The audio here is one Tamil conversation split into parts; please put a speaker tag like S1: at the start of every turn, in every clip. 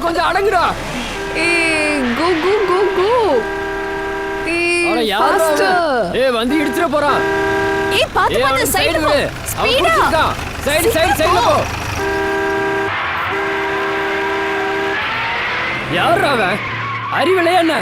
S1: கொஞ்சம் அடங்குடா. வந்து இடிச்சிட போறான். யார் அவன்? அறிவில்லையா என்ன?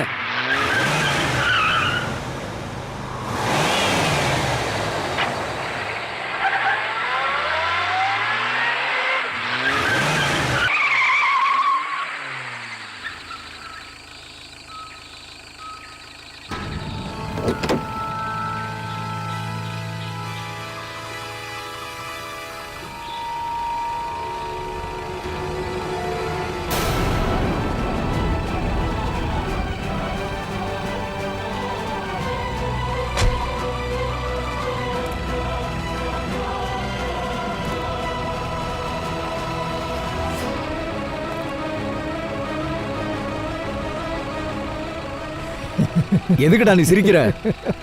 S2: எதுக்குடா நீ சிரிக்கிற?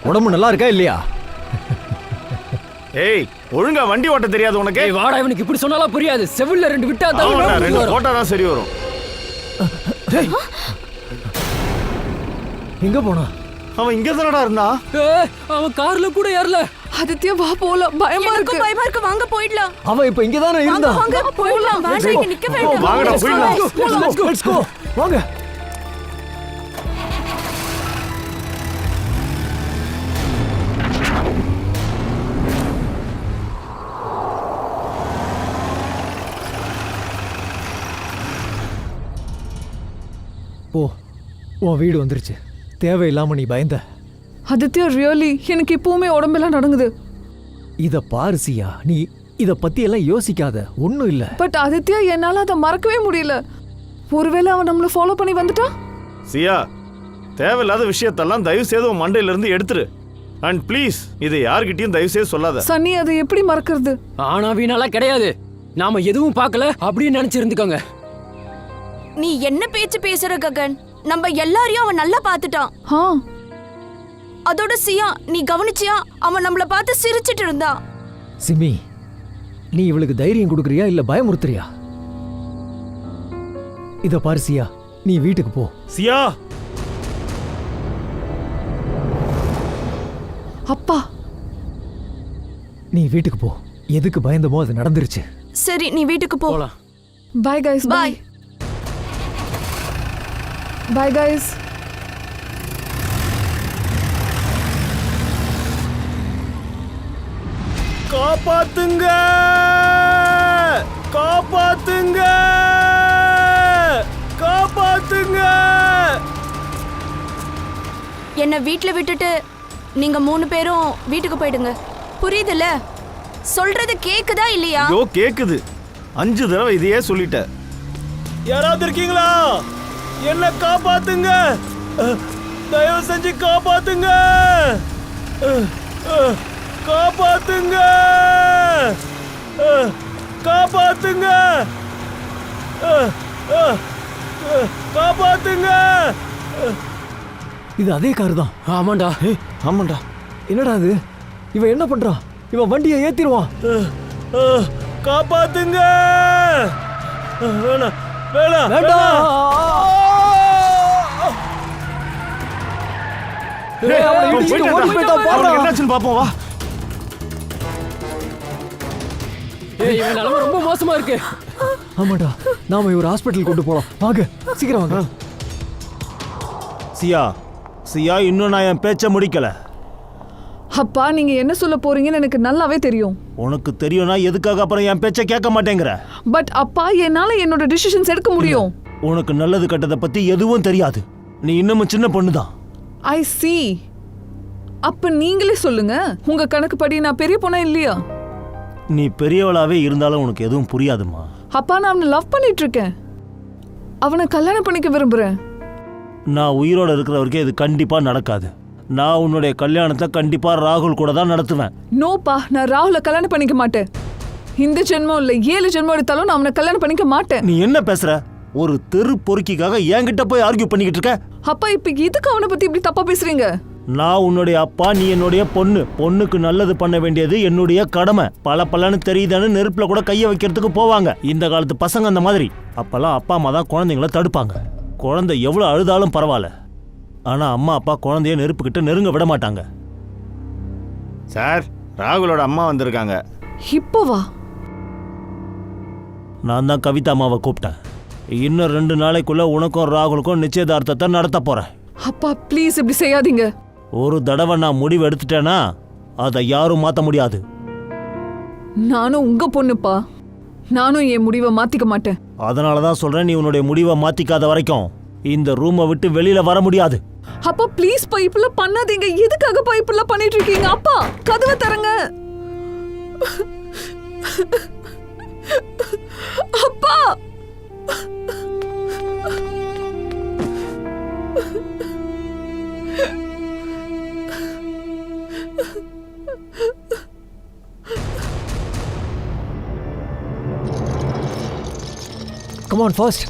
S2: உடம்பு நல்லா இருக்கா இல்லையா?
S3: ஏய், ஒழுங்கா வண்டி ஓட்ட தெரியாது உனக்கு?
S1: ஏய் வாடா, இவனுக்கு இப்படி சொன்னாலும் புரியாது. செவில்ல 2 விட்டா தான்
S3: 2 போட்டா தான் சரி வரும்.
S2: எங்க போனா?
S3: அவன் இங்க தானடா இருந்தா.
S1: அவன் கார்ல கூட ஏறல.
S4: ஆதித்யா வா போலாம். பயமா இருக்கு. வாங்க போயிடலாம்.
S2: அவன் இப்ப இங்க தானே இருந்தா.
S4: வாங்க போயிடலாம். வாங்க இங்க நிக்க வேண்டாம்.
S3: வாங்கடா போயிடலாம்.
S2: Let's go. வாங்க. ஓ, உன் வீடு வந்துருச்சு. தேவையில்லாம நீ பயந்த.
S4: ஆதித்யா ரியலி எனக்கு இப்பவுமே உடம்பெல்லாம் நடங்குது.
S2: இத பாரு சியா, நீ இத பத்தி எல்லாம் யோசிக்காத. ஒண்ணும் இல்ல.
S4: பட் ஆதித்யா என்னால அதை மறக்கவே முடியல. ஒருவேளை அவன் நம்மள ஃபாலோ பண்ணி வந்துட்டா?
S3: சியா, தேவையில்லாத விஷயத்தெல்லாம் தயவு செய்து உன் மண்டையில இருந்து எடுத்துரு. அண்ட் ப்ளீஸ் இதை யார்கிட்டயும் தயவு செய்து சொல்லாத.
S4: சன்னி, அதை எப்படி மறக்கிறது?
S1: ஆனா வீணாலாம் கிடையாது. நாம எதுவும் பார்க்கல அப்படின்னு நினைச்சிருந்துக்கோங்க.
S5: நீ என்ன பேச்சு பேசுற ககன்? நம்ம எல்லாரையும் அவன் நல்லா பாத்துட்டான். அதோட சியா, நீ கவனிச்சியா? அவன் நம்மள பார்த்து சிரிச்சிட்டு இருந்தான்.
S2: சிமி, நீ இவளுக்கு தைரியம் கொடுக்கறியா இல்ல பயமுறுத்துறியா? இத பாரு சியா, நீ வீட்டுக்கு போ.
S3: சியா,
S4: அப்பா,
S2: நீ வீட்டுக்கு போ. எதுக்கு பயந்தமோ அது நடந்துருச்சு.
S5: சரி, நீ வீட்டுக்கு போ.
S4: Bye guys. Bye bye guys.
S3: காப்பாத்துங்க, காப்பாத்துங்க, காப்பாத்துங்க.
S5: என்ன வீட்ல விட்டுட்டு நீங்க 3 பேரும் வீட்டுக்கு போயிடுங்க. புரியுதுல? சொல்றது கேக்குதா இல்லையா?
S3: ஐயோ கேக்குது. 5 தடவை இதையே சொல்லிட்ட. யாராவது இருக்கீங்களா? என்ன காப்பாத்துங்க, தயவு செஞ்சு காப்பாத்துங்க, காப்பாத்துங்க, காப்பாத்துங்க, காப்பாத்துங்க.
S2: இது அதே கார் தான்.
S1: ஆமாண்டா.
S3: ஆமாண்டா.
S2: என்னடா இது? இவன் என்ன பண்றான்? இவன் வண்டியை ஏத்திடுவான்.
S3: காப்பாத்துங்க. வேணாம் வேணாம்
S2: வேண்டாம்.
S3: என்னாச்சுன்னு பாப்போம் வா.
S1: இவன் நிலைமை ரொம்ப மோசமா இருக்கு.
S2: ஆமாடா, நாம இவர் ஹாஸ்பிட்டல் கொண்டு போலாம். வாங்க, சீக்கிரம் வாங்க.
S3: சியா, சியா, இன்னும் நான் என் பேச்ச முடிக்கல.
S4: அப்பா, நீங்க என்ன சொல்ல போறீங்கன்னு எனக்கு நல்லாவே தெரியும்.
S3: உனக்கு தெரியும்னா எதுக்காக அப்புறம் என் பேச்ச கேட்க மாட்டேங்கிற?
S4: பட் அப்பா, என்னால என்னோட டிசிஷன்ஸ் எடுக்க முடியும்.
S3: உனக்கு நல்லது கெட்டதை பத்தி எதுவும் தெரியாது. நீ இன்னமும் சின்ன பொண்ணுதான்.
S4: ஐ see. அப்ப நீங்களே சொல்லுங்க, உங்க கணக்குப்படி நான் பெரிய பொண்ணா இல்லையா?
S6: நீ பெரியவளாவே இருந்தாலும் உனக்கு எதுவும் புரியாதுமா.
S4: அப்பா நான் அவனை லவ் பண்ணிட்டு இருக்கேன். அவனை கல்யாணம் பண்ணிக்க விரும்புறேன்.
S6: நான் உயிரோட இருக்கிற வரைக்கும் இது கண்டிப்பா நடக்காது. நான் உன்னுடைய கல்யாணத்தை கண்டிப்பா ராகுல் கூட தான் நடத்துவேன்.
S4: நோப்பா, நான் ராகுல கல்யாணம் பண்ணிக்க மாட்டேன். இந்த ஜென்மம் இல்ல 7 ஜென்மம் எடுத்தாலும் நான் அவனை கல்யாணம் பண்ணிக்க மாட்டேன்.
S6: நீ என்ன பேசுற? ஒரு தெரு பொறுக்கிக்காக என்கிட்ட போய் ஆர்கியூ பண்ணிக்கிட்டு இருக்க?
S4: அப்பா இப்ப எதுக்கு அவனை பத்தி இப்படி தப்பா பேசுறீங்க?
S6: நான் உன்னுடைய அப்பா, நீ என்னுடைய பொண்ணு. பொண்ணுக்கு நல்லது பண்ண வேண்டியது என்னுடைய கடமை. பலன்னு தெரியுதான்னு நெருப்புல கூட கையை வைக்கிறதுக்கு போவாங்க இந்த காலத்து பசங்க. அந்த மாதிரி அப்பெல்லாம் அப்பா அம்மா தான் குழந்தைங்கள தடுப்பாங்க. குழந்தை எவ்வளவு அழுதாலும் பரவாயில்ல, ஆனா அம்மா அப்பா குழந்தைய நெருப்புக்கிட்ட நெருங்க விட மாட்டாங்க.
S3: சார், ராகுலோட அம்மா வந்திருக்காங்க.
S4: இப்போ வா.
S6: நான் தான் கவிதா அம்மாவை கூப்பிட்டேன். இன்னும் 2 நாளைக்குள்ள உனக்கும் ராகுலுக்கும் நிச்சயதார்த்தத்தை நடத்த போறேன்.
S4: அப்பா ப்ளீஸ் இப்படி செய்யாதீங்க.
S6: ஒரு தடவை நான் முடிவு எடுத்துட்டேன்னா அதை யாரும் மாத்த முடியாது.
S4: நானும் உங்க பொண்ணுப்பா. நானும் என் முடிவை மாத்திக்க மாட்டேன்.
S6: அதனாலதான் சொல்றேன், நீ உன்னுடைய முடிவை மாத்திக்காத வரைக்கும் இந்த ரூமை விட்டு வெளியில வர முடியாது.
S4: அப்பா ப்ளீஸ் பைப்புல பண்ணாதீங்க. எதுக்காக பைப்புல பண்ணிட்டு இருக்கீங்க? அப்பா கதவை தரங்க. அப்பா
S2: Come on, first.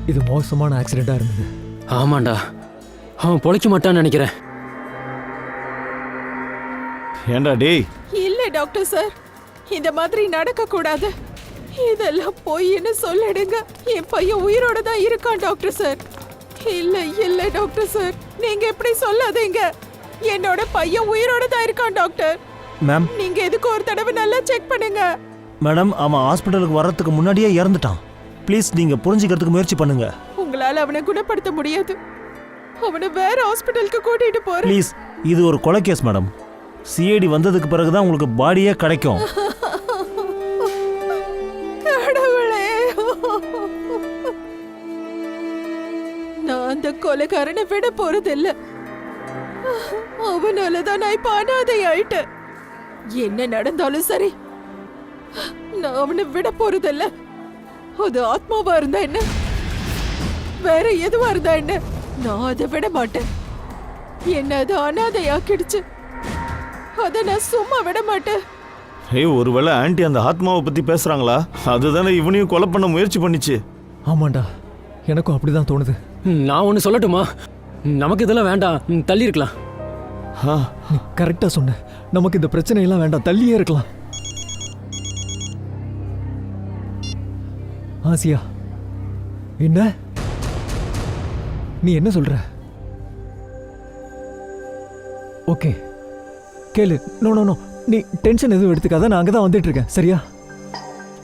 S2: இது மோசமான ஆக்சிடென்ட்டா இருந்தது.
S1: ஆமாண்டா, அவன் பொழைக்க மாட்டான்னு நினைக்கிறேன்.
S3: ஏண்டா டேய்?
S7: இல்ல டாக்டர் சார், இந்த மாதிரி நடக்க கூடாது. இதெல்லாம் பொய்ன்னு சொல்லிடுங்க. என் பையன் உயிரோட தான் இருக்கான் டாக்டர் சார். இல்ல இல்ல டாக்டர் சார், நீங்க எப்படி சொல்லாதீங்க. என்னோட பையன் உயிரோட தான் இருக்கான் டாக்டர்.
S6: மேம்,
S7: நீங்க எதுக்கு ஒரு தடவை நல்லா செக் பண்ணுங்க.
S6: மேடம், அவன் ஹாஸ்பிட்டலுக்கு வர்றதுக்கு முன்னாடியே இறந்துட்டான். ப்ளீஸ் நீங்க புரிஞ்சுக்கிறதுக்கு முயற்சி பண்ணுங்க.
S7: உங்களால அவனை குணப்படுத்த முடியாது. அவனை வேற ஹாஸ்பிட்டலுக்கு கூட்டிட்டு போறேன்.
S6: ப்ளீஸ், இது ஒரு கொலை கேஸ் மேடம். சிஐடி வந்ததுக்கு பிறகுதான் உங்களுக்கு பாடியே கிடைக்கும்.
S7: கடவுளே, நான் அந்த கொலைகாரனை விட போறதில்ல. அவனாலதான் நான் இப்ப அனாதை ஆயிட்டேன். என்ன நடந்தாலும் சரி, நான் அவனை விட போறதில்ல. அது ஆத்மாவா இருந்தா என்ன, வேற எதுவா இருந்தா என்ன, நான் அதை விட மாட்டேன். என்ன அது அனாதையாக்கிடுச்சு, அதை நான் சும்மா விட மாட்டேன்.
S3: ஏய், ஒருவேளை ஆன்ட்டி அந்த ஆத்மாவை பத்தி பேசுறாங்களா? அதுதானே இவனையும் கொலை பண்ண முயற்சி பண்ணிச்சு.
S2: ஆமாண்டா, எனக்கும் அப்படிதான் தோணுது.
S1: நான் ஒன்று சொல்லட்டுமா? நமக்கு இதெல்லாம் வேண்டாம், தள்ளி இருக்கலாம்.
S2: நீ கரெக்டா சொன்ன. நமக்கு இந்த பிரச்சனையெல்லாம் வேண்டாம், தள்ளியே இருக்கலாம். ஆசியா, என்ன நீ என்ன சொல்ற? ஓகே கேளு. நோ நோ நோ, நீ டென்ஷன் எதுவும் எடுத்துக்காத. நான் அங்கதான் வந்துட்டு இருக்கேன், சரியா?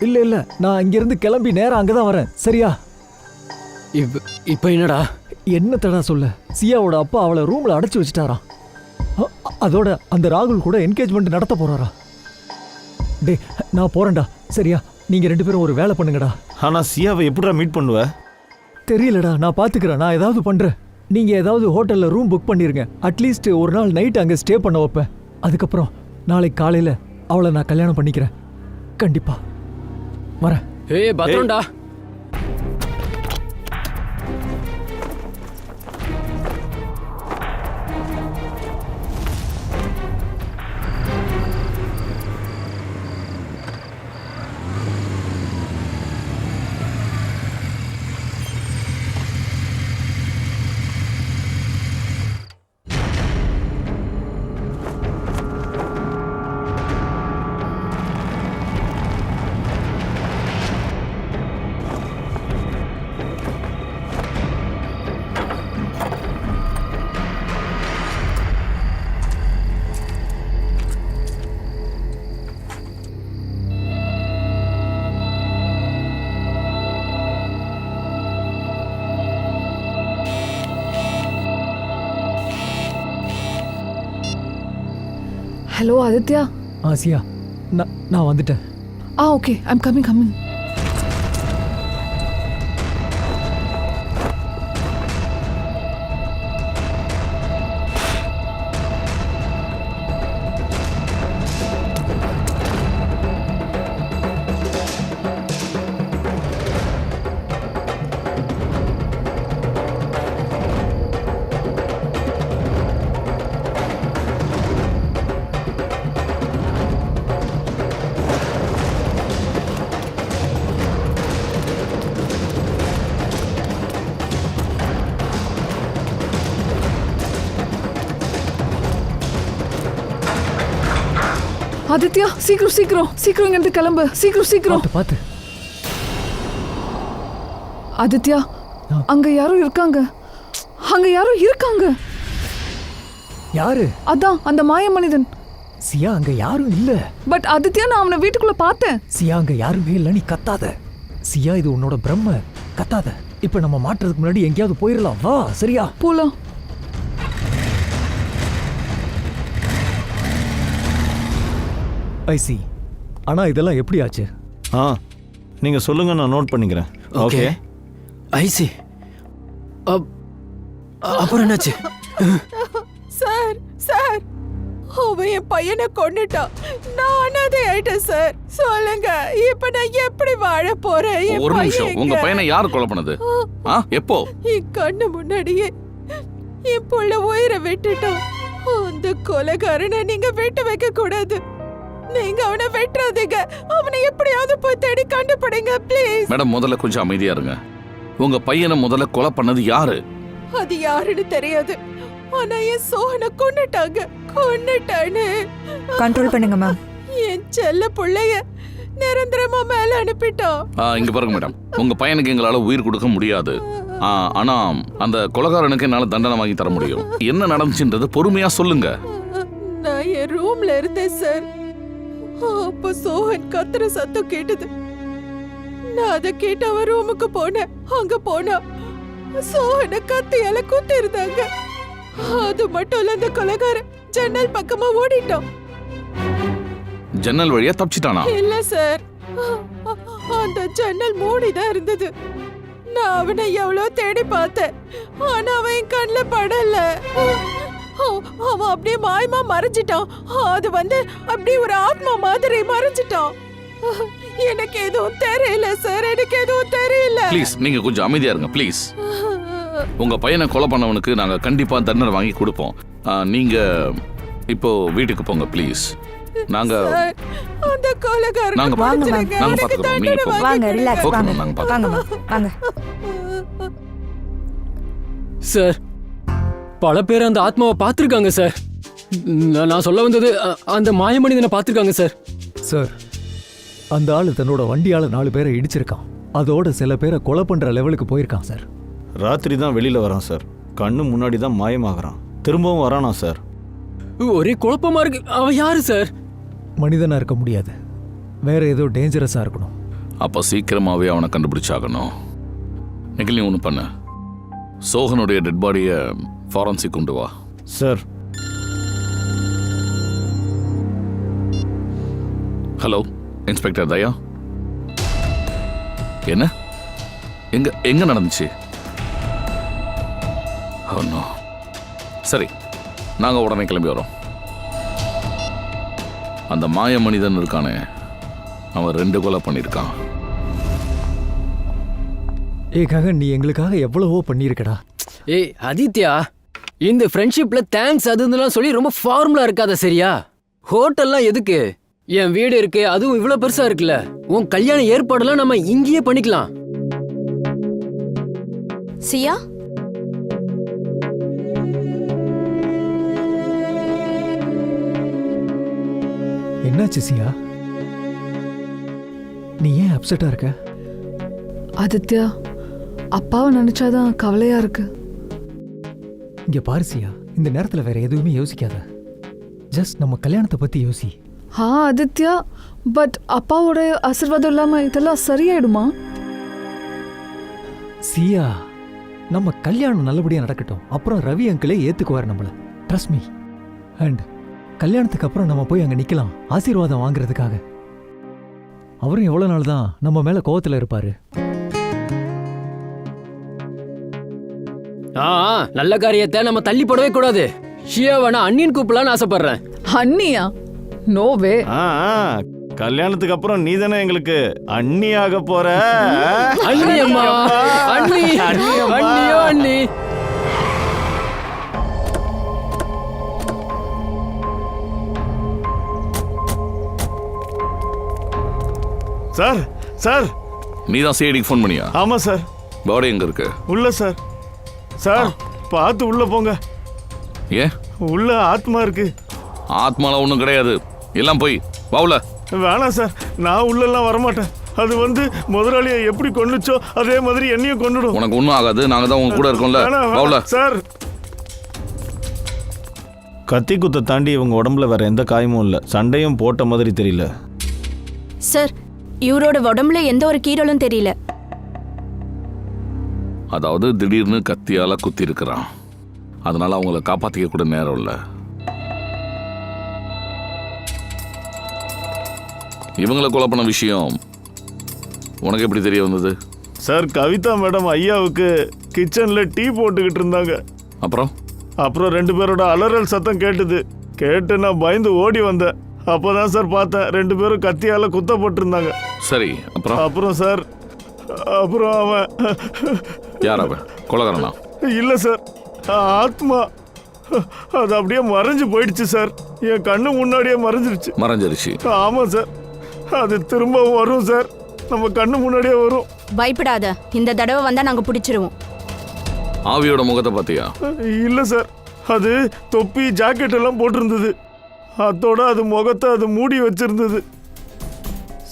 S2: இல்ல இல்ல, நான் இங்கிருந்து கிளம்பி நேரம் அங்கதான் வரேன், சரியா?
S1: இப்போ என்னடா?
S2: என்னத்தடா சொல்ல? சியாவோட அப்பா அவளை ரூம்ல அடைச்சு வச்சுட்டாராம். அதோட அந்த ராகுல் கூட என்கேஜ்மெண்ட் நடத்த போறாரா? டே, நான் போறேன்டா, சரியா? நீங்க 2 பேரும் ஒரு வேலை பண்ணுங்கடா.
S3: ஆனா சியாவை எப்படிடா மீட் பண்ணுவ?
S2: தெரியலடா, நான் பாத்துக்கிறேன். நான் ஏதாவது பண்றேன். நீங்க ஏதாவது ஹோட்டல்ல ரூம் புக் பண்ணிருங்க. அட்லீஸ்ட் ஒரு நாள் நைட் அங்க ஸ்டே பண்ண வைப்பேன். அதுக்கப்புறம் நாளைக்கு காலையில அவளை நான் கல்யாணம் பண்ணிக்கிறேன். கண்டிப்பா வரேன்.
S1: ஏய் பத்ரம்டா.
S4: ஹலோ ஆதித்யா.
S2: ஆசியா, நான் வந்துட்டேன்.
S4: Okay, I'm coming. ஆதித்யா, சீக்கிரம் இங்க இருந்து கிளம்பு. சீக்கிரம்.
S2: பாத்து.
S4: ஆதித்யா, அங்க யாரோ இருக்காங்க.
S2: யாரு?
S4: அதான் அந்த மாய மனிதன்.
S2: சியா, அங்க யாரும் இல்ல.
S4: பட் ஆதித்யா, நான் அவனை வீட்டுக்குள்ள பார்த்தேன்.
S2: சியா, அங்க யாருமே இல்ல. நீ கத்தாத. சியா, இது உன்னோட பிரம்ம. கத்தாத. இப்ப நம்ம மாட்டுறதுக்கு முன்னாடி எங்கேயாவது போயிடலாம். வா, சரியா?
S4: போலாம்.
S2: ஐசி. ஆனா இதெல்லாம் எப்படி ஆச்சு?
S3: நீங்க சொல்லுங்க, நான் நோட் பண்ணிக்கிறேன். ஓகே.
S1: ஐசி. அப்புறம் என்னாச்சு?
S7: சார் அவன் என் பையனை கொன்னுட்டான். நான் அனாதை ஆயிட்டேன் சார். சொல்லுங்க, இப்ப நான் எப்படி வாழ போறேன்?
S8: ஒரு நிமிஷம், உங்க பையனை யார் கொலை பண்ணது? எப்போ?
S7: என் கண்ணு முன்னாடியே என் புள்ள உயிரை விட்டுட்டான். அந்த கொலைகாரனை நீங்க விட்டு வைக்க கூடாது. நீங்க அவனை வெட்டாதீங்க. அவனை எப்படியாவது போய் தேடி கண்டுபிடிங்க ப்ளீஸ்.
S8: மேடம், முதல்ல கொஞ்சம் அமைதியா இருங்க. உங்க பையனை முதல்ல கொலை பண்ணது யாரு?
S7: அது யாருன்னு தெரியாது. ஆனா என் சோகனை கொன்னுட்டாங்க.
S9: கண்ட்ரோல் பண்ணுங்க மேம்.
S7: என் செல்ல புள்ளைய நிரந்தரமா மேல அனுப்பிட்டான்.
S8: இங்க பாருங்க மேடம், உங்க பையனுக்கு எங்களால உயிர் கொடுக்க முடியாது. ஆனா அந்த கொலைகாரனுக்கு என்னால தண்டனை வாங்கி தர முடியும். என்ன நடந்துச்சுன்றது பொறுமையா சொல்லுங்க.
S7: நான் என் ரூம்ல இருந்தேன் சார். அப்ப சோகன் கத்துற சத்தம் கேட்டது. நான் அதை கேட்டு அவன் ரூமுக்கு போனேன். அங்க போனா சோகனை கத்தியால குத்தி இருந்தாங்க. அது மட்டும் இல்ல, அந்த கொலைகாரன் ஜன்னல் பக்கமா ஓடிட்டான்.
S8: ஜன்னல் வழியா தப்பிச்சிட்டானா?
S7: இல்ல சார், அந்த ஜன்னல் மூடிதான் இருந்தது. நான் அவனை எவ்வளவு தேடி பார்த்தேன். ஆனா அவன் என் கண்ணுல படல. அவன் அப்படியே மாயமா மறைஞ்சிட்டான். அது அப்படியே ஒரு ஆத்மா மாதிரி மறைஞ்சிட்டான். எனக்கு எதுவும் தெரியல சார், எனக்கு எதுவும் தெரியல.
S8: ப்ளீஸ் நீங்க கொஞ்சம் அமைதியா இருங்க ப்ளீஸ். உங்க பையனை கொலை பண்ணவனுக்கு நாங்க கண்டிப்பா தண்டனை வாங்கி கொடுப்போம். நீங்க இப்போ வீட்டுக்கு போங்க ப்ளீஸ். நாங்க
S7: அந்த கொலைகாரனை
S8: நாங்க பாத்துக்கிறோம். நீங்க போங்க.
S9: வாங்க, ரிலாக்ஸ்.
S8: ஓகே,
S9: வாங்க
S8: நாங்க
S9: வாங்க.
S1: சார், பல பேர் அந்த ஆத்மாவை பார்த்துருக்காங்க சார். நான் சொல்ல வந்தது, அந்த மாய மனிதனை பார்த்துருக்காங்க சார்.
S2: சார், அந்த ஆளு தன்னோட வண்டியால 4 பேரை இடிச்சிருக்கான். அதோட சில பேரை கொலை பண்ற லெவலுக்கு போயிருக்கான் சார்.
S3: ராத்திரி தான் வெளியில வரான் சார். கண்ணு முன்னாடி தான் மாயமாகறான். திரும்பவும் வரானா சார்?
S1: ஒரே குழப்பமா இருக்கு. அவன் யாரு சார்?
S2: மனிதனா இருக்க முடியாது, வேற ஏதோ டேஞ்சரஸா இருக்கணும்.
S8: அப்ப சீக்கிரமாவே அவனை கண்டுபிடிச்சாகணும். நிகழ்ச்சி ஒன்று பண்ண, சோகனுடைய டெட் பாடியை ஃபாரன்சிக் கொண்டு வா.
S3: சார்.
S8: ஹலோ இன்ஸ்பெக்டர் தயா. என்ன எங்க நடந்துச்சு? சரி, நாங்க உடனே கிளம்பி வரோம். அந்த மாய மனிதன் இருக்கானே, அவன் 2 கொலை பண்ணிருக்கான்.
S2: ககன், நீ எங்களுக்காக எவ்வளவோ பண்ணிருக்கடா.
S1: ஏய் ஆதித்யா, இந்த ஃப்ரெண்ட்ஷிப்ல தேங்க்ஸ் அதுலாம் சொல்லி ரொம்ப ஃபார்முலா இருக்காத சரியா? ஹோட்டல்லாம் எதுக்கு? என் வீடு இருக்கு, அதுவும் இவ்வளவு பெருசா இருக்குல்ல. உன் கல்யாண ஏற்பாடெல்லாம் நம்ம இங்கேயே பண்ணிக்கலாம்.
S5: சியா,
S2: என்னாச்சு சியா? நீ ஏன் அப்செட்டா இருக்க?
S4: ஆதித்யா, அப்பாவை நினைச்சாதான் கவலையா இருக்கு.
S2: இங்க பாரு சியா, இந்த நேரத்துல வேற எதுவுமே யோசிக்காத. ஜஸ்ட் நம்ம கல்யாணத்தை பத்தி யோசி.
S4: ஆதித்யா, பட் அப்பாவோட ஆசீர்வாதம் இல்லாம இதெல்லாம் சரியாயிடுமா?
S2: சியா, நம்ம கல்யாணம் நல்லபடியா நடக்கட்டும். அப்புறம் ரவி அங்கிளே ஏத்துக்குவார் நம்மள. Trust me. அண்ட் கல்யாணத்துக்கு அப்புறம் நம்ம போய் அங்க நிக்கலாம் ஆசீர்வாதம் வாங்குறதுக்காக. அவரும் எவ்வளவு நாள் தான் நம்ம மேல கோவத்துல இருப்பாரு.
S1: நல்ல காரியத்தை நம்ம தள்ளி போடவே கூடாது. ஷியாவை நான் அண்ணின்னு கூப்பிடலான்னு ஆசைப்படுறேன்.
S4: அண்ணியா? நோவே.
S3: கல்யாணத்துக்கு அப்புறம் நீ தானே எங்களுக்கு அண்ணியாக போற.
S1: அண்ணி அம்மா, அண்ணி, அண்ணியோ அண்ணி.
S3: சார் சார்
S8: நீ தான் சிஐடிக்கு ஃபோன் பண்ணியா?
S3: ஆமா சார்.
S8: பாடி எங்க இருக்கு?
S3: உள்ள சார். சார் பார்த்து உள்ள போங்க.
S8: ஏன்?
S3: உள்ள ஆத்மா இருக்கு.
S8: ஆத்மாலாம் ஒன்றும் கிடையாது, எல்லாம் போய் வாவுல.
S3: வேணாம் சார், நான் உள்ளெல்லாம் வரமாட்டேன். அது முதலாளியை எப்படி கொன்னுச்சோ அதே மாதிரி என்னையும் கொன்னுடும்.
S8: உனக்கு ஒன்றும் ஆகாது, நாங்க தான் உங்க கூட இருக்கோம்ல. வாவுல.
S3: சார் கத்தி குத்தை தாண்டி இவங்க உடம்புல வேற எந்த காயமும் இல்லை. சண்டையும் போட்ட மாதிரி தெரியல.
S5: சார் இவரோட உடம்புல எந்த ஒரு கீரலும் தெரியல.
S8: அதாவது திடீர்னு கத்தியால குத்தி இருக்கிறான், அதனால அவங்கள காப்பாத்திக்க கூட நேரம் இல்லை. இவங்களை கொலை பண்ண விஷயம் உனக்கு எப்படி தெரிய வந்தது?
S3: சார் கவிதா மேடம் ஐயாவுக்கு கிச்சன்ல டீ போட்டுக்கிட்டு இருந்தாங்க. அப்புறம் 2 பேரோட அலறல் சத்தம் கேட்டு நான் பயந்து ஓடி வந்தேன். அப்போதான் சார் பார்த்தேன் 2 பேரும் கத்தியால குத்தப்பட்டிருந்தாங்க.
S8: சரி,
S3: அப்புறம் சார் அவன்
S8: யார் அவன்? கொலைகாரனா?
S3: இல்ல சார், ஆத்மா. அது அப்படியே மறைஞ்சு போயிடுச்சு சார். என் கண்ணு முன்னாடியே மறைஞ்சிருச்சு. ஆமா சார், அது திரும்ப வரும் சார், நம்ம கண்ணு முன்னாடியே வரும்.
S5: பயப்படாத, இந்த தடவை வந்தா நாங்க பிடிச்சிருவோம்.
S8: ஆவியோட முகத்தை பார்த்தியா?
S3: இல்ல சார், அது தொப்பி ஜாக்கெட் எல்லாம் போட்டிருந்தது. அதோட அது முகத்தை அது மூடி வச்சிருந்தது.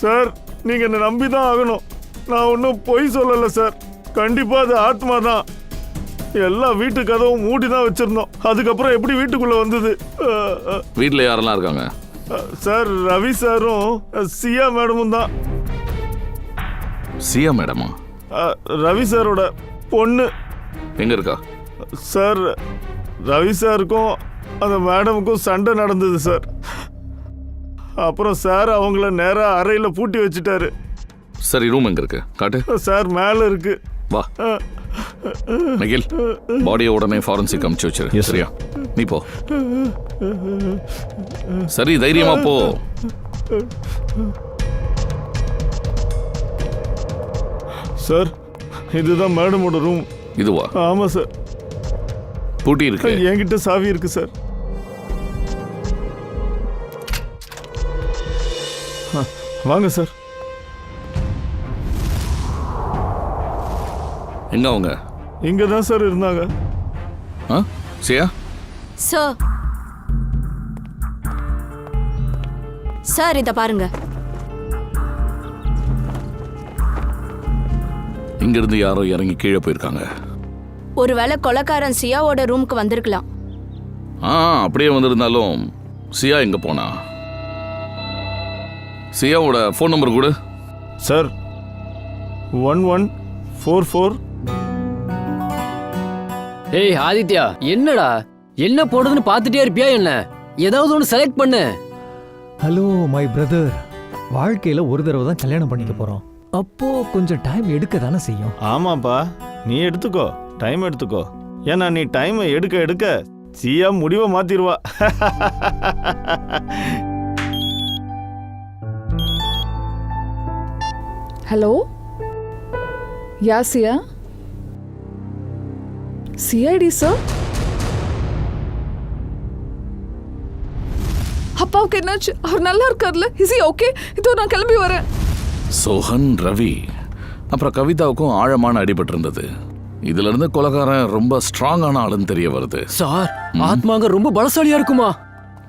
S3: சார் நீங்க என்ன நம்பி தான் ஆகணும். நான் ஒன்றும் பொய் சொல்லலை சார். கண்டிப்பா அது ஆத்மா தான். எல்லா வீட்டு கதவும் மூடி தான் வச்சிருந்தோம். அதுக்கப்புறம் எப்படி வீட்டுக்குள்ள வந்தது?
S8: வீட்டில் யாரெல்லாம் இருக்காங்க?
S3: சார் ரவி சாரும் சியா மேடமும் தான்.
S8: சியா மேடமா?
S3: ரவி சாரோட பொண்ணு.
S8: எங்க இருக்கா?
S3: சார் ரவி சாருக்கும் அந்த மேடமுக்கும் சண்டை நடந்தது சார். அப்புறம் சார் அவங்கள நேரா அறையில பூட்டி வச்சுட்டாரு.
S8: சரி, ரூம் எங்க இருக்கு? காட்டு.
S3: சார் மேல இருக்கு.
S8: வா நிகில், பாடியை உடனே ஃபாரன்சிக் அனுப்பிச்சு வச்சிரு. சரியா? நீ போ. சரி, தைரியமா போ.
S3: சார் இதுதான் மேடமோட ரூம்.
S8: இதுவா?
S3: ஆமா சார்.
S8: பூட்டி இருக்கு.
S3: என்கிட்ட சாவி இருக்கு சார். வாங்க சார்.
S8: எங்க அவங்க?
S3: இங்க தான் சார் இருந்தாங்க.
S8: சியா?
S5: சார் இத பாருங்க.
S8: இங்க இருந்து யாரோ இறங்கி கீழே போயிருக்காங்க.
S5: ஒருவேளை கொலைக்காரன் சியாவோட ரூமுக்கு வந்திருக்கலாம்.
S8: அப்படியே வந்திருந்தாலும் சியா எங்க போனா? சியாவோட ஃபோன் நம்பர் கொடு.
S3: சார் 1144.
S1: ஏய் ஆதித்யா, என்னடா என்ன போடுதுன்னு பார்த்துட்டே இருப்பியா என்ன? ஏதாவது ஒன்று செலக்ட் பண்ணு.
S2: ஹலோ மை பிரதர், வாழ்க்கையில ஒரு தடவை தான் கல்யாணம் பண்ணிக்க போறோம். அப்போ கொஞ்சம் டைம் எடுக்க தானே செய்யும்.
S3: ஆமாப்பா, நீ எடுத்துக்கோ, டைம் எடுத்துக்கோ. ஏன்னா நீ டைமை எடுக்க சியா முடிவை மாத்திருவா.
S4: Hello, yeah Siya? CID sir? அப்பாவுக்கு என்னாச்சு? அவர் நல்லா இருக்கார்ல? Is he okay? இதோ நான் கிளம்பி வரேன்.
S8: சோஹன், ரவி, அப்புறம் கவிதாவுக்கும் ஆழமான அடிபட்டு இருந்தது. இதுல இருந்து கொலைகாரன் ரொம்ப ஸ்ட்ராங்கான ஆளுன்னு தெரிய வருது.
S1: சார் ஆத்மாங்க ரொம்ப பலசாலியா இருக்குமா?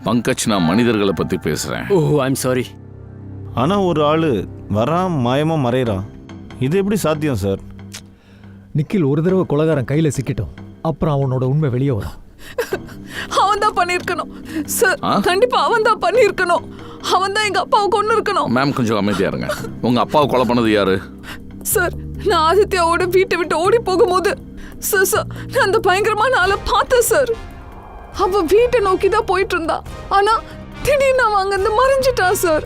S8: பங்கஜ், நான் மனிதர்களை பத்தி பேசுறேன்.
S1: ஓ ஐம் சாரி.
S3: ஆனா ஒரு ஆளு வரான், மாயமா மறைறான். இது எப்படி சாத்தியம் சார்?
S2: நிக்கில் ஒரு தடவை கொலைகாரன் கையில சிக்கிட்டோம், அப்புறம் அவனோட உண்மை வெளியே வரும்.
S4: அவன் தான் பண்ணிருக்கணும் சார். கண்டிப்பா அவன் தான் பண்ணிருக்கணும். அவன் தான் எங்க அப்பாவை கொண்டு இருக்கணும்.
S8: மேம் கொஞ்சம் அமைதியா இருங்க. உங்க அப்பாவை கொலை பண்ணது யாரு?
S4: சார் நான் ஆதித்யாவோட வீட்டை விட்டு ஓடி போகும்போது சார் நான் அந்த பயங்கரமான ஆளை பார்த்தேன் சார். அவ வீட்டை நோக்கி தான் போயிட்டு இருந்தா. ஆனா திடீர்னு அவன் அங்கிருந்து மறைஞ்சிட்டான் சார்.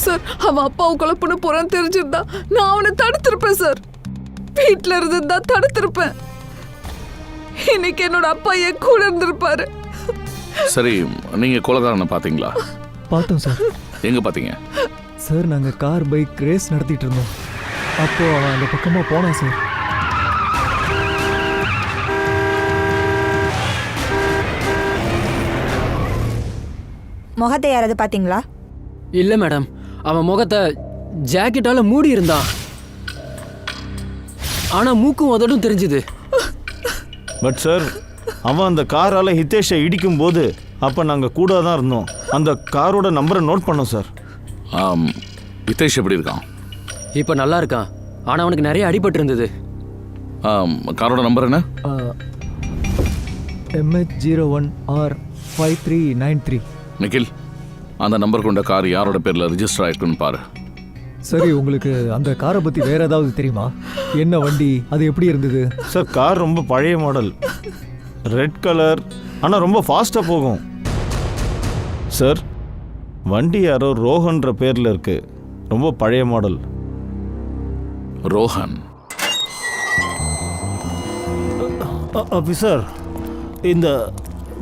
S4: சார், அவன் அப்பாவை கொலை பண்ண போறான்னு தெரிஞ்சிருந்தா நான் அவனை தடுத்திருப்பேன் சார். வீட்டுல இருந்திருந்தா தடுத்திருப்பேன். இன்னைக்கு என்னோட அப்பா என் கூட இருந்திருப்பாரு.
S8: சரி, நீங்க கொலைகாரனை பாத்தீங்களா?
S2: பார்த்தோம் சார்.
S8: எங்க பாத்தீங்க?
S2: சார் நாங்கள் கார் பைக் ரேஸ் நடத்திட்டு இருந்தோம். அப்போ அவன் அந்த பக்கமாக போனான் சார்.
S9: முகத்தை யாராவது பாத்தீங்களா?
S1: இல்ல மேடம், அவன் முகத்தை ஜாக்கெட்டால மூடி இருந்தான். ஆனா மூக்கும் உதடும் தெரிஞ்சுது.
S3: பட் சார், அவன் அந்த காரால் ஹிதேஷை இடிக்கும் போது அப்போ நாங்கள் கூட தான் இருந்தோம். அந்த காரோட நம்பரை நோட் பண்ணோம் சார்.
S8: ஹிதேஷ் எப்படி இருக்கான்?
S1: இப்ப நல்லா இருக்கான். ஆனா அவனுக்கு நிறைய அடிபட்டு இருந்தது.
S8: காரோட நம்பர் என்ன?
S2: MH01R5393.
S8: நிக்கில், அந்த நம்பர் கொண்ட கார் யாரோட பேர்ல ரிஜிஸ்டர் ஆயிருக்குன்னு பாரு.
S2: சரி, உங்களுக்கு அந்த காரை பற்றி வேற ஏதாவது தெரியுமா? என்ன வண்டி, அது எப்படி இருந்தது?
S3: சார், கார் ரொம்ப பழைய மாடல், ரெட் கலர், ஆனால் ரொம்ப ஃபாஸ்ட்டாக போகும். சார், வண்டி யாரோ ரோஹன்ற பேரில் இருக்கு, ரொம்ப பழைய மாடல்.
S8: ரோஹன்?
S6: ஆஃபீஸர், இந்த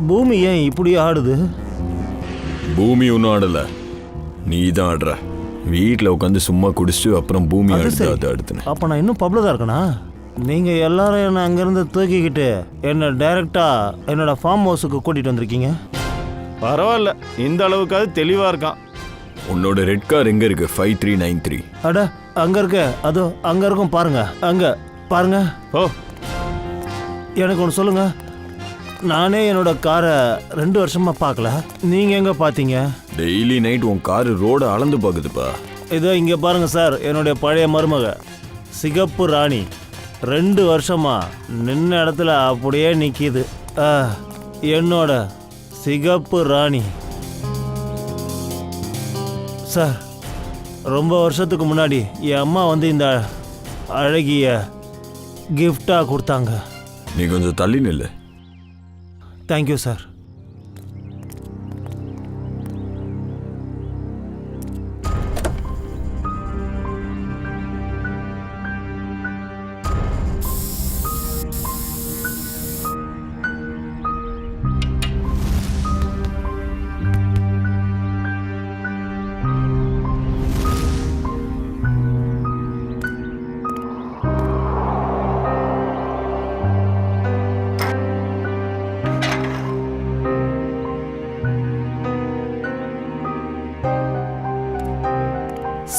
S6: பூமி ஏன் இப்படி ஆடுது?
S10: பூமி ஒன்றும் ஆடலை, நீ தான் ஆடுற. வீட்டில் உட்காந்து சும்மா குடிச்சிட்டு அப்புறம் பூமி அடுத்துன்னு.
S6: அப்போ நான் இன்னும் பப்ளிக் தான் இருக்கேனா? நீங்கள் எல்லாரும் என்னை அங்கேருந்து தூக்கிக்கிட்டு என்னை டைரெக்டாக என்னோட ஃபார்ம் ஹவுஸுக்கு கூட்டிகிட்டு வந்திருக்கீங்க.
S3: பரவாயில்ல, இந்த அளவுக்காவது தெளிவாக இருக்கான்.
S10: உன்னோட ரெட் கார் எங்கே இருக்கு? 5393.
S6: அட, அங்கே இருக்க, அதோ அங்கே இருக்கும் பாருங்க. அங்கே பாருங்க.
S3: ஓ,
S6: எனக்கு ஒன்று சொல்லுங்க, நானே என்னோட காரை 2 வருஷமா பார்க்கல. நீங்கள் எங்கே பார்த்தீங்க?
S10: டெய்லி நைட் உன் காரு ரோட அளந்து பார்க்குதுப்பா.
S6: இதோ இங்கே பாருங்க சார், என்னுடைய பழைய மருமக சிகப்பு ராணி 2 வருஷமா நின்ன இடத்துல அப்படியே நிற்கிது. என்னோட சிகப்பு ராணி. சார், ரொம்ப வருஷத்துக்கு முன்னாடி என் அம்மா வந்து இந்த அழகிய கிஃப்டாக கொடுத்தாங்க.
S10: நீ கொஞ்சம் தள்ளி நில்லு.
S6: Thank you sir.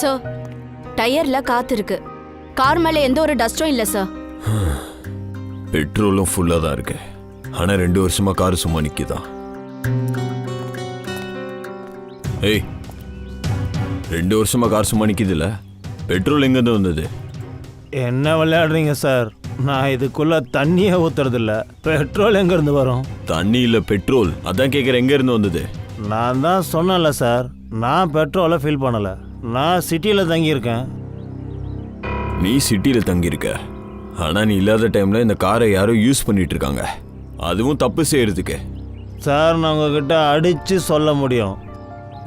S5: சார், டயர்ல காத்து இருக்கு. கார் மேல எந்த ஒரு டஸ்டும் இல்ல சார்.
S10: பெட்ரோலும் ஃபுல்லாக தான் இருக்கு. ஆனால் 2 வருஷமா கார் சும்மா நிற்கிதான். ஏய், 2 வருஷமா கார் சும்மா நிற்கிதுல்ல, பெட்ரோல் எங்கேருந்து வந்தது?
S6: என்ன விளையாடுறீங்க சார்? நான் இதுக்குள்ள தண்ணியே ஊத்துறதில்ல. பெட்ரோல் எங்கேருந்து வரும்?
S10: தண்ணி இல்லை, பெட்ரோல். அதான் கேட்குறேன், எங்கேருந்து வந்தது?
S6: நான் தான் சொன்னேன்ல சார், நான் பெட்ரோலை ஃபில் பண்ணலை. நான் சிட்டியில் தங்கியிருக்கேன்.
S10: நீ சிட்டியில் தங்கியிருக்க, ஆனால் நீ இல்லாத டைமில் இந்த காரை யாரோ யூஸ் பண்ணிட்டு இருக்காங்க. அதுவும் தப்பு செய்யறதுக்கு.
S6: சார், நான் உங்ககிட்ட அடித்து சொல்ல முடியும்,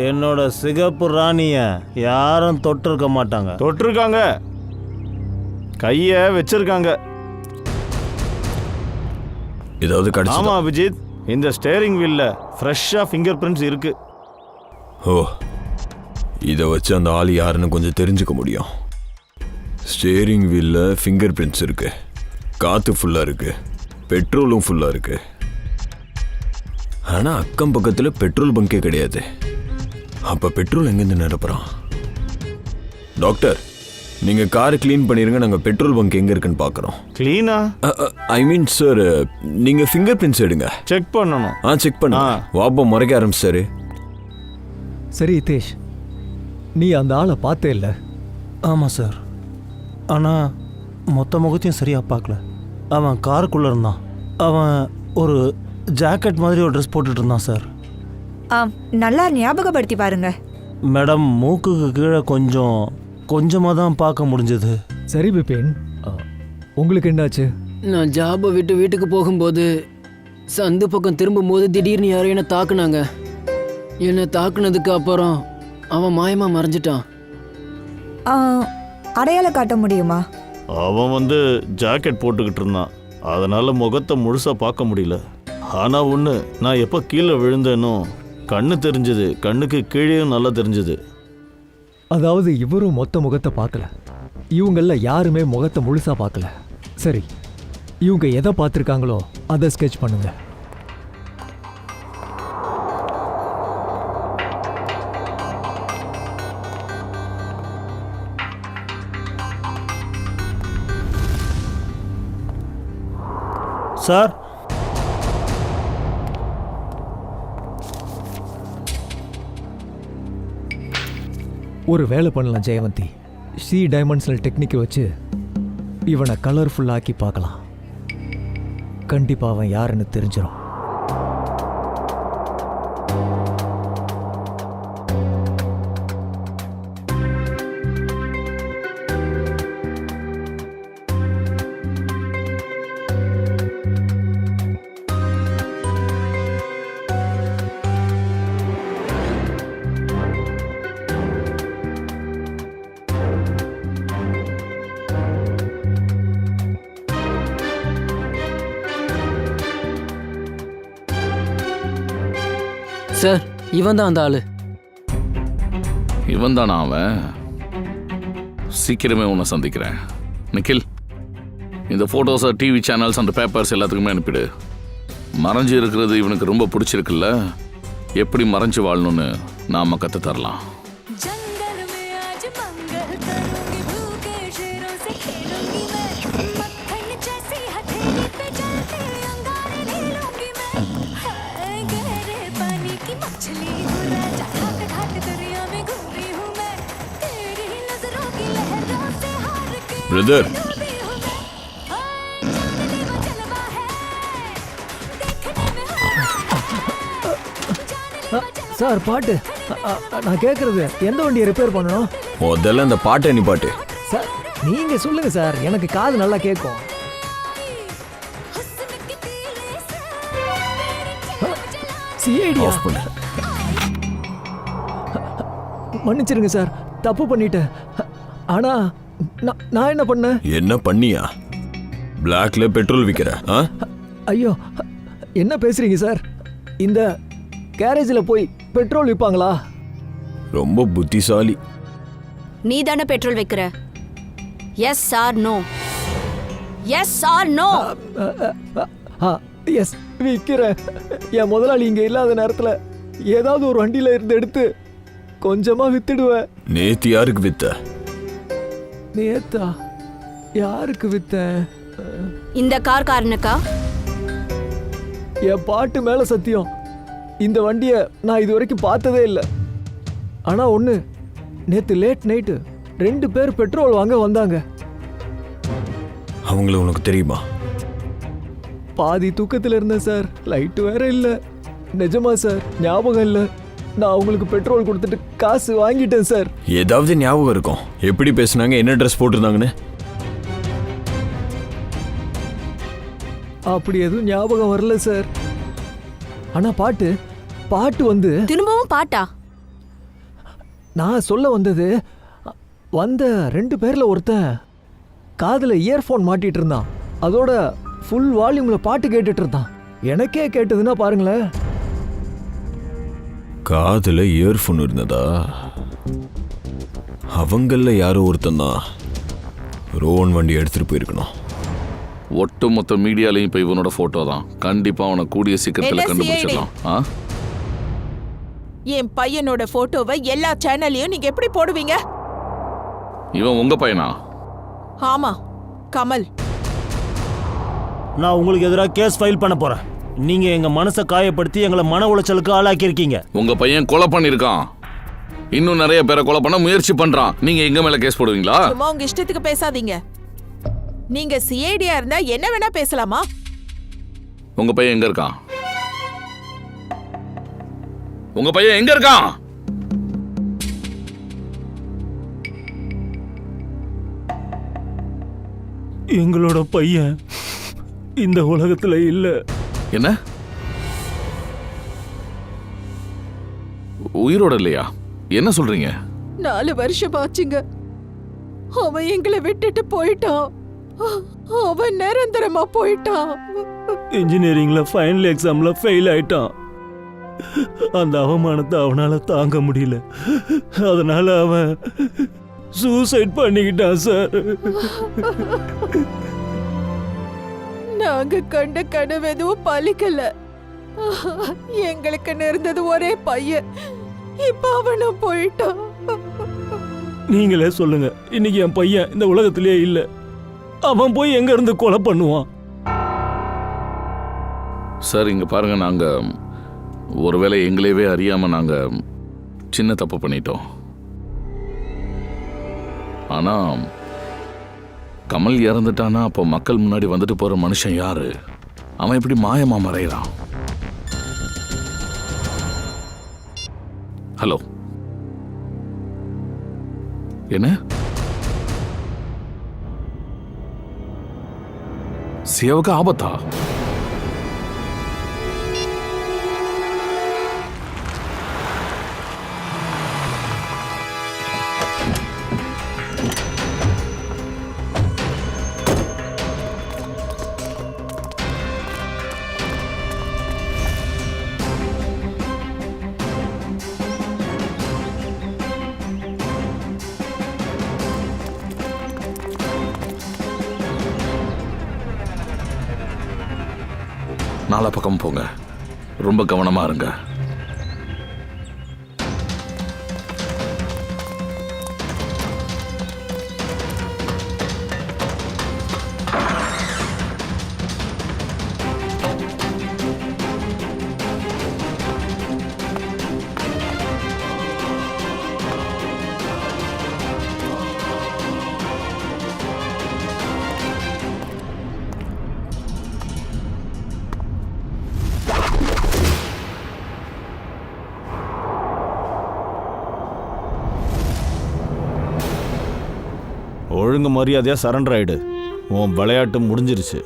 S6: என்னோட சிகப்பு ராணியை யாரும் தொட்டிருக்க மாட்டாங்க.
S3: தொட்டிருக்காங்க, கையை வச்சிருக்காங்க.
S10: ஏதாவது கிடைச்சு?
S3: ஆமா அபிஜித், இந்த ஸ்டேரிங் வீல்ல ஃப்ரெஷ்ஷாக ஃபிங்கர் பிரிண்ட்ஸ் இருக்கு.
S10: ஓ, இதை வச்சு அந்த ஆள் யாருன்னு கொஞ்சம் தெரிஞ்சுக்க முடியும். ஸ்டேரிங் வீலில் ஃபிங்கர் பிரிண்ட்ஸ் இருக்கு, காற்று ஃபுல்லாக இருக்கு, பெட்ரோலும் ஃபுல்லாக இருக்கு. ஆனால் அக்கம் பக்கத்தில் பெட்ரோல் பங்கே கிடையாது. அப்போ பெட்ரோல் எங்கேருந்து நிரப்புறான்? டாக்டர், நீங்கள் காரை க்ளீன் பண்ணிடுங்க, நாங்கள் பெட்ரோல் பங்க் எங்கே இருக்குன்னு பார்க்குறோம்.
S3: க்ளீனா?
S10: ஐ மீன் சார், நீங்கள் ஃபிங்கர் பிரிண்ட்ஸ் எடுங்க.
S3: செக் பண்ணணும்.
S10: செக் பண்ண வாப்பா முறைக்க ஆரம்பிச்சாரு.
S2: சரி ஹிதேஷ், நீ அந்த ஆளை பார்த்தே இல்லை?
S6: ஆமாம் சார், ஆனால் மொத்த முகத்தையும் சரியாக பார்க்கல. அவன் காருக்குள்ளே இருந்தான். அவன் ஒரு ஜாக்கெட் மாதிரி ஒரு ட்ரெஸ் போட்டுட்டு இருந்தான் சார்.
S9: நல்லா ஞாபகப்படுத்தி பாருங்க.
S6: மேடம், மூக்குக்கு கீழே கொஞ்சமாக தான் பார்க்க முடிஞ்சது.
S2: சரி பிபின், உங்களுக்கு என்னாச்சு?
S1: நான் ஜாபை விட்டு வீட்டுக்கு போகும்போது சந்து பக்கம் திரும்பும்போது திடீர்னு யாரும் என்ன தாக்குனாங்க. என்னை தாக்குனதுக்கு அப்புறம் அவன் மாயமா மறைஞ்சிட்டான்.
S9: ஆ, அடையாளம் காட்ட முடியுமா?
S3: அவன் ஜாக்கெட் போட்டுக்கிட்டு இருந்தான், அதனால முகத்தை முழுசா பார்க்க முடியல. ஆனா ஒன்று, நான் எப்போ கீழே விழுந்தேனோ கண்ணு தெரிஞ்சது, கண்ணுக்கு கீழேயும் நல்லா தெரிஞ்சது.
S2: அதாவது இவரும் மொத்த முகத்தை பார்க்கல, இவங்கள யாருமே முகத்தை முழுசா பார்க்கல. சரி, இவங்க எதை பார்த்துருக்காங்களோ அதை ஸ்கெட்ச் பண்ணுங்க.
S6: சார்,
S2: ஒரு வேலை பண்ணலாம் ஜெயவந்தி. சி டைமென்ஷனல் டெக்னிக்கை வச்சு இவனை கலர்ஃபுல்லாக்கி பார்க்கலாம். கண்டிப்பா அவன் யாருன்னு தெரிஞ்சிடும்.
S1: சார், இவன் தான் அந்த ஆளு.
S8: இவன் தானா அவன்? சீக்கிரமே உன்னை சந்திக்கிறேன். நிக்கில், இந்த ஃபோட்டோஸை டிவி சேனல்ஸ் அந்த பேப்பர்ஸ் எல்லாத்துக்குமே அனுப்பிடு. மறைஞ்சு இருக்கிறது இவனுக்கு ரொம்ப பிடிச்சிருக்குல்ல, எப்படி மறைஞ்சு வாழணும்னு நாம கற்று தரலாம்.
S10: பிரதர்,
S2: சார் பாட்டு நான் கேட்கறது, எந்த வண்டியை ரிப்பேர் பண்ணணும்?
S10: முதல்ல இந்த பாட்டை நீ பாட்டு.
S2: சார் நீங்க சொல்லுங்க சார், எனக்கு காது நல்லா கேட்கும். சிஐடி
S10: ஆஃப் பண்ணு.
S2: மன்னிச்சிருங்க சார், தப்பு பண்ணிட்டேன். ஆனா நான் என்ன பண்ணேன்?
S10: என்ன பண்ணியா? பிளாக்ல பெட்ரோல் விற்கிற?
S2: ஐயோ, என்ன பேசுறீங்க சார்? இந்த கேரேஜில் போய் பெட்ரோல் விற்பாங்களா?
S10: ரொம்ப புத்திசாலி.
S5: நீ தானே பெட்ரோல் வைக்கிற? Yes or no? Yes or no?
S2: Yes, விற்கிறேன். என் முதலாளி இங்க இல்லாத நேரத்தில் ஏதாவது ஒரு வண்டியில இருந்து எடுத்து கொஞ்சமா வித்துடுவேன்.
S10: நேத்து யாருக்கு வித்த?
S2: நேத்தா? யாருக்கு வித்தேன்?
S5: இந்த கார்காரனுக்கா?
S2: என் பாட்டு மேல சத்தியம், இந்த வண்டியை நான் இது வரைக்கும் பார்த்ததே இல்லை. ஆனா ஒண்ணு, நேத்து லேட் நைட்டு 2 பேர் பெட்ரோல் வாங்க வந்தாங்க.
S10: அவங்கள உனக்கு தெரியுமா?
S2: பாதி தூக்கத்தில் இருந்தேன் சார், லைட்டு வேற இல்லை. நிஜமா சார், ஞாபகம் இல்லை. நான் அவங்களுக்கு பெட்ரோல் கொடுத்துட்டு காசு வாங்கிட்டேன் சார்.
S10: ஏதாவது ஞாபகம் இருக்கும்? எப்படி பேசுனாங்க, என்ன ட்ரெஸ் போட்டிருந்தாங்கன்னு?
S2: அப்படி எதுவும் ஞாபகம் வரல சார். ஆனா பாட்டு
S5: திரும்பவும் பாட்டா?
S2: நான் சொல்ல வந்தது, வந்த 2 பேர்ல ஒருத்தன் காதுல இயர்ஃபோன் மாட்டிட்டு இருந்தான். அதோட ஃபுல் வால்யூம்ல பாட்டு கேட்டுட்டு இருந்தான். எனக்கே கேட்டதுன்னா பாருங்களேன்.
S10: காதுல இயர்ஃபோன் இருந்ததா? அவங்கள யாரோ ஒருத்தன் தான் ரோன் வண்டி எடுத்துட்டு போயிருக்கணும்.
S8: ஒட்டுமொத்த மீடியாலையும் இப்போ இவனோட போட்டோ தான். கண்டிப்பா அவனை கூடிய சீக்கிரத்தில் கண்டுபிடிச்சிடலாம்.
S7: என் பையனோட போட்டோவை எல்லா சேனல்லையும் நீங்க எப்படி போடுவீங்க?
S8: இவன் உங்க பையனா?
S7: ஆமா, கமல்.
S6: நான் உங்களுக்கு எதிராக கேஸ் ஃபைல் பண்ண போறேன். நீங்க எங்க மனசை காயப்படுத்தி எங்களை மன உளைச்சலுக்கு ஆளாக்கி இருக்கீங்க.
S8: உங்க பையன் கொலை பண்ணிருக்கான். இன்னும் நிறைய பேரை கொலை பண்ண முயற்சி பண்றான். நீங்க எங்க மேல கேஸ் போடுவீங்களா?
S7: சும்மா உங்க இஷ்டத்துக்கு பேசாதீங்க. நீங்க சிஐடியா இருந்தா என்ன வேணா பேசலாமா?
S8: உங்க பையன் எங்க இருக்கான்? உங்க பையன் எங்க இருக்கான்?
S6: எங்களோட பையன் இந்த உலகத்துல இல்ல.
S8: என்ன? உயிரோட இல்லையா? என்ன சொல்றீங்க?
S7: 4 வருஷம் ஆச்சுங்க. அவன் எங்களை விட்டுட்டு போயிட்டான். அவன் நிரந்தரமா போயிட்டான்.
S6: இன்ஜினியரிங்ல ஃபைனல் எக்ஸாம்ல ஃபெயில் ஆயிட்டான். அந்த அவமானத்தை அவனால தாங்க முடியல. அதனால அவன் சூசைட் பண்ணிக்கிட்டான் சார்.
S7: நாங்க கண்ட கனவு எதுவும் பலிக்கல. எங்களுக்கு இருந்தது ஒரே பையன். இப்ப அவனும் போயிட்டான்.
S6: நீங்களே சொல்லுங்க, இன்னைக்கு என் பையன் இந்த உலகத்திலேயே இல்ல. அவன் போய் எங்க இருந்து கொலை பண்ணுவான்?
S8: சார் இங்க பாருங்க, நாங்க ஒருவேளை எங்களையவே அறியாம நாங்க சின்ன தப்பு பண்ணிட்டோம். ஆனா கமல் இறந்துட்டானா அப்போ மக்கள் முன்னாடி வந்துட்டு போற மனுஷன் யாரு? அவன் எப்படி மாயமா மறைகிறான்? ஹலோ, என்ன சியாவுக்கு ஆபத்தா? நாலா பக்கம் போங்க, ரொம்ப கவனமா இருங்க.
S3: ஒழுங்கு மரியாதையா சரண்டர் ஆயிடு. உன் விளையாட்டு முடிஞ்சிருச்சு.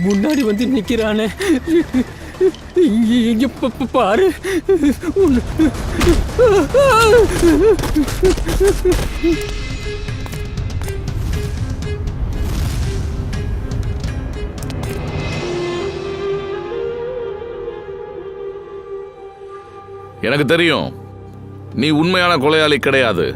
S1: முன்னாடி வந்து நிக்கிறானே, இங்க பாரு.
S8: எனக்கு தெரியும், நீ உண்மையான கொலையாளி கிடையாது.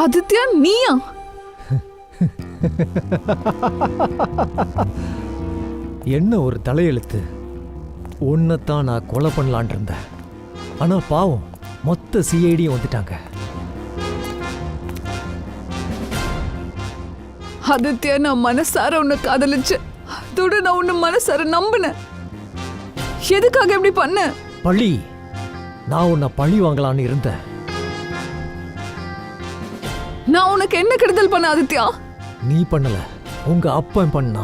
S4: ஆதித்யா, நீயா?
S2: என்ன ஒரு தலையெழுத்து. உன்னைத்தான் நான் கொலை பண்ணலான் இருந்தேன். ஆனா பாவம், மொத்த சிஐடியும் வந்துட்டாங்க.
S4: ஆதித்யா, நான் மனசார உன்னை காதலிச்சேன். அதோட நான் உன்னை மனசார நம்பினேன். எதுக்காக இப்படி பண்ண?
S2: பழி. நான் உன்னை பழி வாங்கலான்னு இருந்தேன்.
S4: நான் உனக்கு என்ன கெடுதல் பண்ண ஆதித்யா?
S2: நீ பண்ணல, உங்க அப்பன் பண்ணா.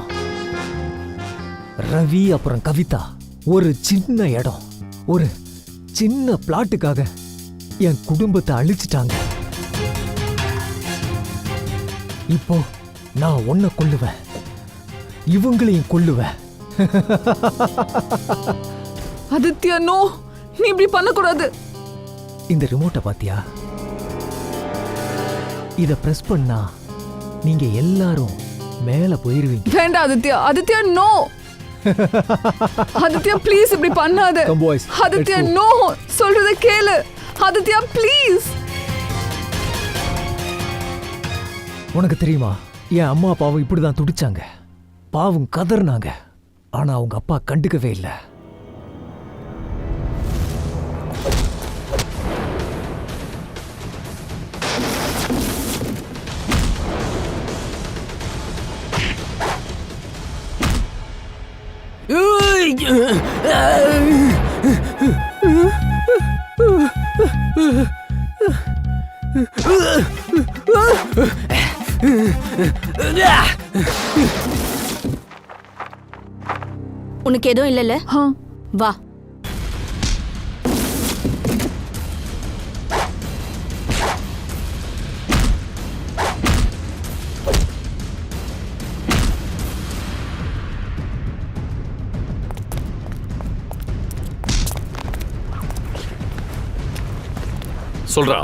S2: ரவி அப்புறம் கவிதா ஒரு சின்ன இடம், ஒரு சின்ன பிளாட்டுக்காக என் குடும்பத்தை அழிச்சிட்டாங்க. இப்போ நான் உன்னை கொல்லுவேன், இவங்களையும் கொல்லுவேன்.
S4: ஆதித்யா, நோ, நீ இப்படி பண்ணக்கூடாது.
S2: இந்த ரிமோட்டை பாத்தியா? இத பிரஸ் பண்ணா நீங்க எல்லாரும் மேல போயிருவீங்க.
S4: வேண்டாம் ஆதித்யா. ஆதித்யா, நோ. ஆதித்யா ப்ளீஸ் இப்படி பண்ணாத.
S2: Come boys,
S4: Aditya
S2: let's go.
S4: No, சொல்றத கேளு. ஆதித்யா ப்ளீஸ்.
S2: உனக்கு தெரியுமா, என் அம்மா அப்பாவும் இப்படிதான் துடிச்சாங்க. பாவம் கதறினாங்க. ஆனா அவங்க அப்பா கண்டுக்கவே இல்லை.
S5: உனக்கு எதுவும் இல்லைல்ல? வா.
S8: சொல்றா,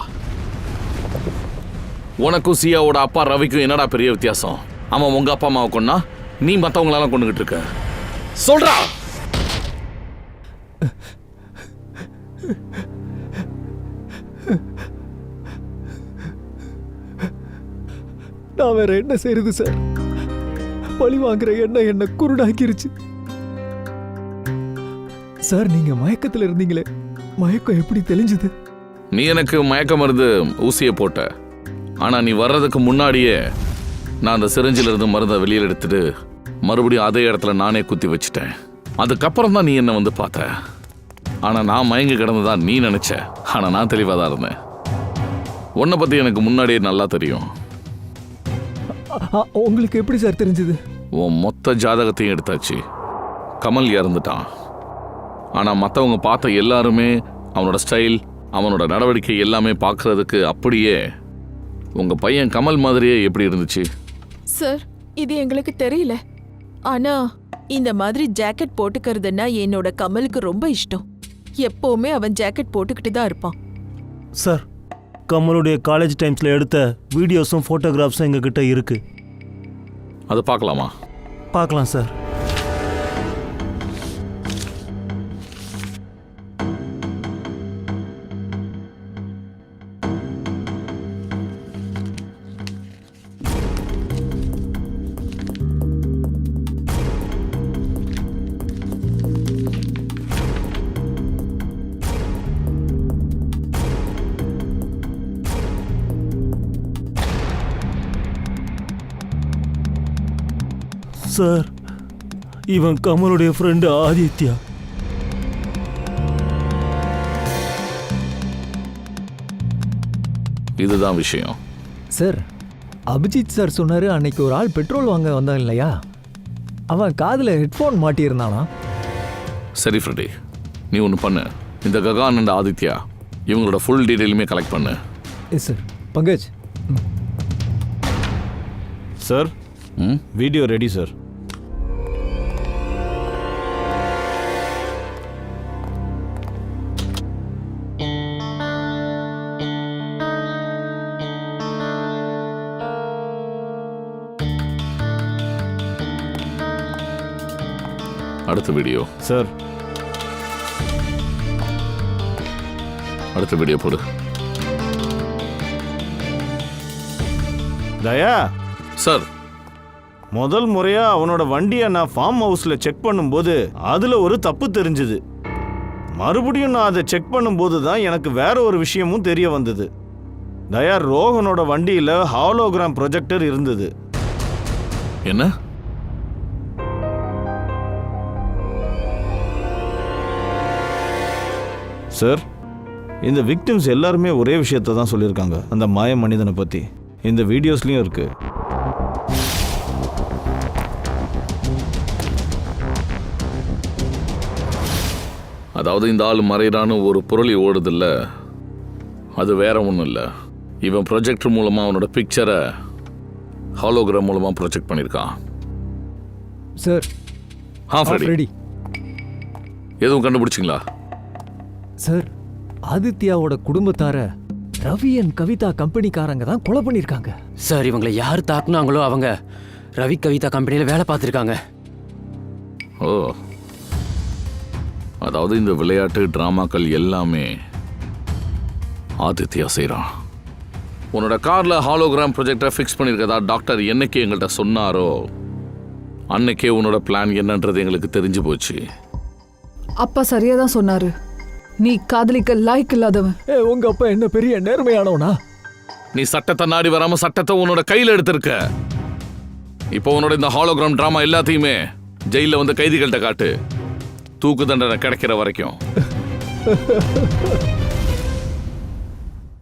S8: உனக்கும் சியாவோட அப்பா ரவிக்கும் என்னடா பெரிய வித்தியாசம்? அவன் உங்க அப்பா அம்மாவை கொன்னா, நீ மத்தவங்களெல்லாம் கொண்டுகிட்டு இருக்க. சொல்றா.
S2: நான் வேற என்ன செய்யறது சார்? பழி வாங்குற எண்ணம் என்ன குருடாக்கிருச்சு சார். நீங்க மயக்கத்துல இருந்தீங்களே, மயக்கம் எப்படி தெளிஞ்சது?
S8: நீ எனக்கு மயக்க மருந்து ஊசியை போட்ட. ஆனா நீ வர்றதுக்கு முன்னாடியே நான் அந்த சிரிஞ்சில இருந்து மருந்தை வெளியில் எடுத்துட்டு மறுபடியும் அதே இடத்துல நானே குத்தி வச்சுட்டேன். அதுக்கப்புறம் தான் நீ என்ன வந்து பார்த்த. ஆனா நான் மயங்கி கிடந்ததா நீ நினைச்ச. ஆனா நான் தெளிவாக தான் இருந்தேன். உன்னை பத்தி எனக்கு முன்னாடியே நல்லா தெரியும்.
S2: உங்களுக்கு எப்படி சார் தெரிஞ்சது?
S8: உன் மொத்த ஜாதகத்தையும் எடுத்தாச்சு. கமல் இறந்துட்டான். ஆனா மற்றவங்க பார்த்த எல்லாருமே அவனோட ஸ்டைல், அவனோட நடவடிக்கை எல்லாமே பார்க்கறதுக்கு அப்படியே உங்க பையன் கமல் மாதிரியே எப்படி இருந்துச்சு?
S7: சார், இது எங்களுக்கு தெரியல. ஆனா இந்த மாதிரி ஜாக்கெட் போட்டுக்கிறதுன்னா என்னோட கமலுக்கு ரொம்ப இஷ்டம். எப்பவுமே அவன் ஜாக்கெட் போட்டுக்கிட்டு தான் இருப்பான்.
S6: சார், கமலுடைய காலேஜ் டைம்ஸில் எடுத்த வீடியோஸும் ஃபோட்டோகிராஃப்ஸும் எங்ககிட்ட இருக்கு.
S8: அதை பார்க்கலாமா?
S6: பார்க்கலாம் சார். சார், இவன் கமலுடைய ஃப்ரெண்டு ஆதித்யா.
S8: இதுதான் விஷயம்.
S2: சார், அபிஜித் சார் சொன்னாரு அன்னைக்கு ஒரு ஆள் பெட்ரோல் வாங்க வந்தான் இல்லையா, அவன் காதுல ஹெட்ஃபோன் மாட்டியிருந்தானா?
S8: சரி ஃப்ரெடி, நீ ஒன்று பண்ணு. இந்த ககான் அண்ட் ஆதித்யா இவங்களோட ஃபுல் டீட்டெயிலுமே கலெக்ட் பண்ணு.
S2: Yes sir. Pankaj.
S3: Sir, video ready sir.
S8: அடுத்த வீடியோ
S3: சார்.
S8: அடுத்த வீடியோ போடு.
S3: தயா
S8: சார்,
S3: முதல் முறையா அவனோட வண்டியை நான் ஃபார்ம் ஹவுஸ்ல செக் பண்ணும்போது அதுல ஒரு தப்பு தெரிஞ்சுது. மறுபடியும் நான் அதை செக் பண்ணும்போது தான் எனக்கு வேற ஒரு விஷயமும் தெரிய வந்தது. தயா, ரோஹனோட வண்டியில ஹாலோகிராம் ப்ரொஜெக்டர் இருந்தது.
S8: என்ன?
S3: சார், இந்த விக்டிம்ஸ் எல்லாருமே ஒரே விஷயத்தை தான் சொல்லியிருக்காங்க, அந்த மாய மனிதனை பற்றி. இந்த வீடியோஸ்லையும் இருக்கு.
S8: அதாவது இந்த ஆள் மறைறான்னு ஒரு புரளி ஓடுதில்ல, அது வேற ஒன்றும் இல்லை. இவன் ப்ரொஜெக்டர் மூலமாக அவனோட பிக்சரை ஹாலோகிராம் மூலமாக ப்ரொஜெக்ட் பண்ணியிருக்கான்.
S2: சார்,
S8: ஃப்ரெடி, எதுவும் கண்டுபிடிச்சிங்களா?
S2: சார், ஆதித்யாவோட குடும்பத்தார ரவி அண்ட் கவிதா கம்பெனிக்காரங்க தான் கொலை பண்ணிருக்காங்க.
S1: சார், இவங்களை யார் தாக்குனாங்களோ அவங்க ரவி கவிதா கம்பெனியில் வேலை பார்த்துருக்காங்க.
S8: ஓ, அதாவது இந்த விளையாட்டு டிராமாக்கள் எல்லாமே ஆதித்யா செய்கிறான். உன்னோட கார்ல ஹாலோகிராம் ப்ரொஜெக்டரை ஃபிக்ஸ் பண்ணியிருக்கதா டாக்டர் என்னைக்கு எங்கள்கிட்ட சொன்னாரோ அன்னைக்கே உன்னோட பிளான் என்னன்றது எங்களுக்கு தெரிஞ்சு போச்சு.
S4: அப்பா சரியா தான் சொன்னாரு. நீ காதலிக்க லாய்க்கு இல்லாதவன்.
S2: உங்க அப்பா என்ன பெரிய நேர்மையானவனா?
S8: நீ சட்டத்தை நாடி வராம சட்டத்தை உன்னோட கையில எடுத்திருக்க. இப்போ உன்னோட இந்த ஹாலோகிராம் டிராமா எல்லாத்தையுமே ஜெயில வந்து கைதிகள்கிட்ட காட்டு, தூக்கு தண்டனை கிடைக்கிற வரைக்கும்.